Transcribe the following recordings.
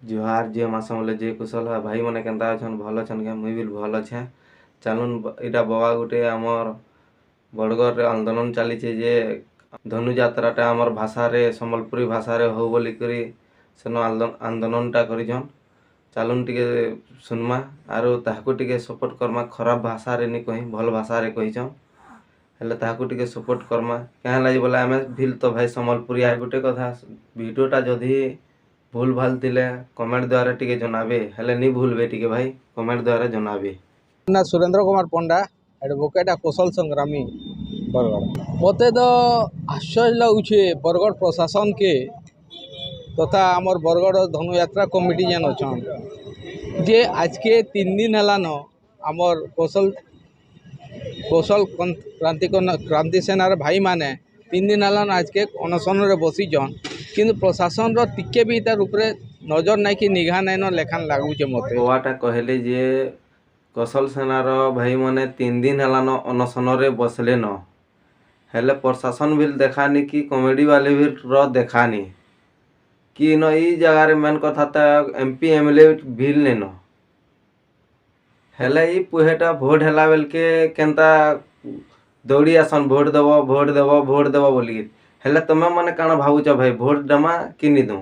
जुहार जे मास बोले जे कुशल है भाई मैंने केन्ता अछन भल अछन के मुई भी भल अच्छे। चलुन इटा बाबा गुटे आमर बड़गढ़ रे आंदोलन चली जे धनु यात्राटा आमर भाषा रे सम्बलपुरी भाषा रे हो बोली करी सेन आंदोलनटा करिछन। चलुन टिके सुनमा आरो ताहाकू टिके सपोर्ट करमा। खराब भाषा रे नी कहि भल भाषा रे कहिछन हेले ताहाकू टिके सपोर्ट करमा। क्या लागी बोले आमे भिल तो भाई सम्बलपुरी आ गुटे कथा वीडियोटा जदि भूल भाल थिले कमेंट द्वारा टिके जनाबे हेले नी भूलबे टिके भाई कमेंट द्वारा जनाबे। ना सुरेंद्र कुमार पंडा एडवोकेट कौशल संग्रामी बरगढ़। मते तो आश्चर्य लगुचे बरगढ़ प्रशासन के तथा आमर बरगढ़ धनुयात्रा कमिटी जेन अच्छन जे आज के 3 दिन हेलान आमर कौशल कौशल क्रांति सेनार भाई माने 3 दिन हेलान आज के अनशन रे बसीजन किंतु प्रशासन रो टिके भी तार ऊपर नजर नाई कि निगाह नाइन लेखान लागुचे। मते बाबाटा कहले जे कौशल सेनार भाई माने 3 दिन हेलान अनशन रे बसले न हेले प्रशासन भी देखानी कि कॉमेडी वाले भी देखानी कि न ई जगह रे मेन कथा त एमपी एमएलए भी ने न हेले ई पुहेटा भोट हेला बेल के केनता दौड़ी आसन भोट देव बोली हेले तुम माने काना भावुच भाई भोट देमा कि नी दू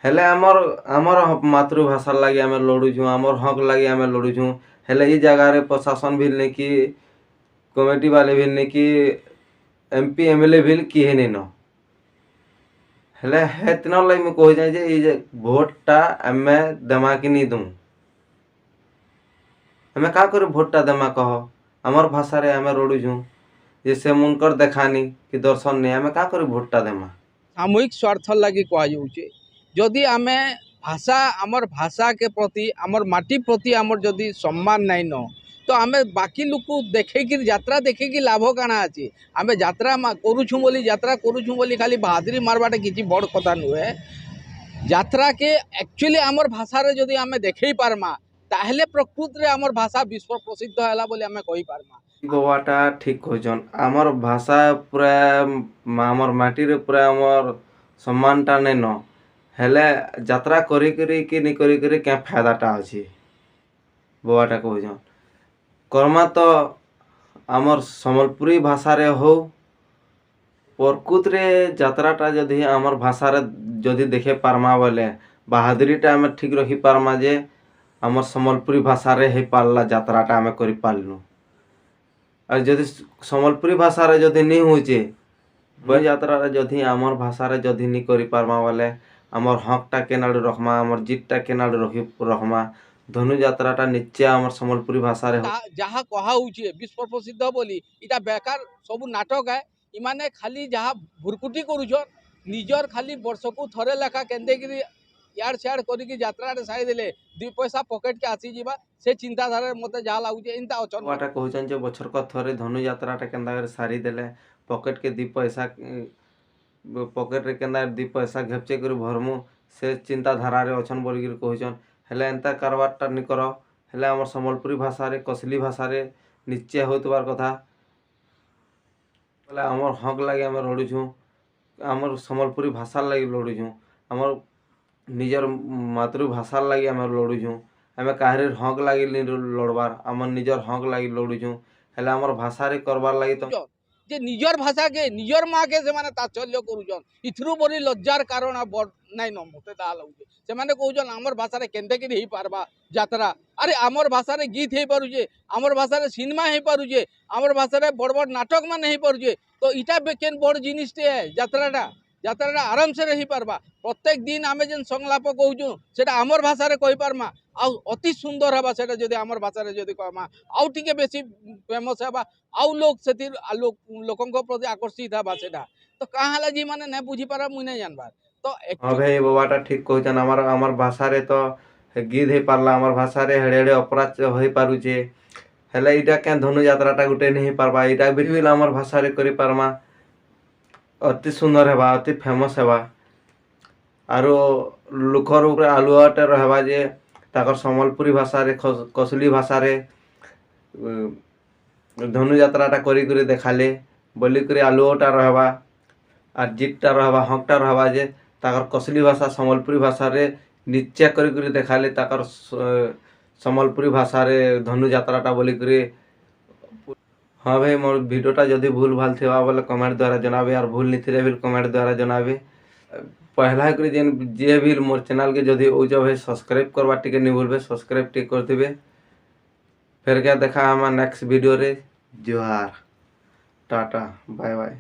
हेले आमर मातृभाषा लगी आम लड़ुछू आमर हक लगी आम लड़ुछू हेले ई जगह रे प्रशासन भी नहीं कि कमेटी वाले भी नहीं कि एमपी एमएलए भी किए नहीं न हेले हेतना लगी मैं कह जाए जे ई भोटटा आमे देमा कि नी दू हमें का कर भोटटा देमा कह आमर भाषा रे आम लड़ुछू जे से मुनकर देखानी कि दर्शन नहीं आम का कर भोटटा देमा सामूहिक स्वार्थ लगी कहुचे जदि आमे भाषा आमर भाषा के प्रति आमर माटी प्रति आमर जदि सम्मान नाई न तो आमे बाकी लोक देखेक यात्रा देखेक लाभ काना अच्छी आमे यात्रा करुछू बोली यात्रा करुछू बोली खाली बहादुरी मारवाटा किसी बड़ कथा नुहे। यात्रा के एक्चुअली आमर भाषा रे जदि आमे देखई पारमा ताहले प्रकृत रे आमर भाषा विश्व प्रसिद्ध हैला बोली आमे कहि पारमा। बाबाटा ठीक कहछन आमर भाषा पूरा आमर माटी रे पूरा आमर सम्मानटा नहीं न हेले यात्रा करी करी कि नहीं करी करी क्या फायदाटा अछि बाबाटा कहछन कर्मा तो आमर सम्बलपुरी भाषा रे हो प्रकृत रे यात्राटा जदि आमर भाषा रे जदि देखे पारमा बोले बहादुरीटा आमे ठीक रखी पारमा जे आमर सम्बलपुरी भाषा रे हे पारला यात्राटा आमे करि पारलु और जदि सम्बलपुरी भाषा रे जदि नहीं होचे वही यात्रा रे जदि आमर भाषा रे जदि नहीं करि पारमा बोले आमर हकटा केनाडू रखमा आमर जितटा केनाडू रखमा धनु यात्राटा निश्चय आमर सम्बलपुरी भाषा रे जहाँ कहा होचे विश्व प्रसिद्ध बोली इटा बेकार सब नाटक है इमाने खाली जहाँ भुरकुटी करुछन निजर खाली वर्षकू थरे लेखा केंदेगिरी यार सियाड़ करिकी यात्रा सारी देले 2 पैसा पॉकेट के आसी जीवा से चिंताधारा मते जा लागुचे इनता अचन बाटा कहछन जे बछर को थरे धनु यात्राटा केंदा कर सारी देले पॉकेट के 2 पैसा पॉकेट रे केंदा 2 पैसा घेपचे कर भरमु से चिंताधारा रे अछन बोली कर कहछन हेले एंता कारबारटा नि करो हेले हमर सम्बलपुरी भाषा रे कसली भाषा रे निश्चय होतबार कथा बोले हमर हक लागे हम लड़ुछू आमर सम्बलपुरी भाषा लगी लड़ुछू आमर निजर मातृभाषा लगी आम लड़ुछू आम काहरे हक लगी लड़बार आम निजर हक लगी लड़ुछू हेले आमर भाषा रे करबार लगी तो जे निजर भाषा के निजर माँ के से तात्सल्य करुछन इथरु बड़ी लज्जार कारण बड़ नाई न मते ता लागुचे से माने कहउछन हमर भाषा रे केंते कि हेई पारबा यात्रा अरे हमर भाषा रे गीत हेई पारुचे हमर भाषा रे सिनेमा हेई पारुचे हमर भाषा रे बड़ बड़ नाटक मान हेई पारुचे तो इटा बेकेन बड़ जिनिसटे है यात्राटा यात्रा आराम से रही पारबा प्रत्येक दिन आमे जेन संलाप कहूँ सेटा आमर भाषा रे कहि पारमा आ अति सुंदर हवा सेटा जदि आमर भाषा रे जदि कहमा आउ टिके बेसी फेमस हवा आउ लोग सेतिर लोकंक प्रति आकर्षित हवा सेटा तो कहाँ लगी माने नहीं बुझी पारा मुई नहीं जानबार तो हाँ भाई बाबाटा ठीक कहछन आमर आमर भाषा रे तो गीत हेई पारला आमर भाषा रे हेड़े हेड़े अपराध होई पारुचे हेले इटा क्या धनु यात्राटा गुटे नहीं पारबा इटा भी आमर भाषा रे करि पारमा अति सुंदर हेबा अति फेमस हेबा आरो लुखर ऊपर आलुआटे रहबा जे ताकर सम्बलपुरी भाषा रे कसली भाषा रे धनु यात्राटा करी करी देखाले बोली करी आलुओटा रहबा आर जितटा रहबा हकटा रहबा जे ତାକର କସଲି ଭାଷା ସମ୍ବଲପୁରୀ ଭାଷାରେ ନିଚେ କରି ଦେଖାଲେ ତାକର ସମ୍ବଲପୁରୀ ଭାଷାରେ ଧନୁଯାତ୍ରାଟା ବୋଲିକରି। ହଁ ଭାଇ ମୋर ଭିଡ଼ିଓଟା ଯଦି ଭୁଲ ଭାଲ ଥିବା ବୋଲେ କମେଣ୍ଟ ଦ୍ୱାରା ଜଣାବେ, আর ভুল নিଥିଲେ ବି କମେଣ୍ଟ ଦ୍ୱାରା ଜଣାବେ। ପହଲା କରି ଯେନ୍ ଯିଏ ବି ମୋर ଚ୍ୟାନେଲକେ ଯଦି ଆଉଛ ଭାଇ ସବସ୍କ୍ରାଇବ करवा ଟିକେ नहीं भूलबे, सब्सक्राइब ଟିକେ କରିଥିବେ। फिर क्या देखा हमारा नेक्स्ट वीडियो रे। जोहार, टाटा, बाय बाय।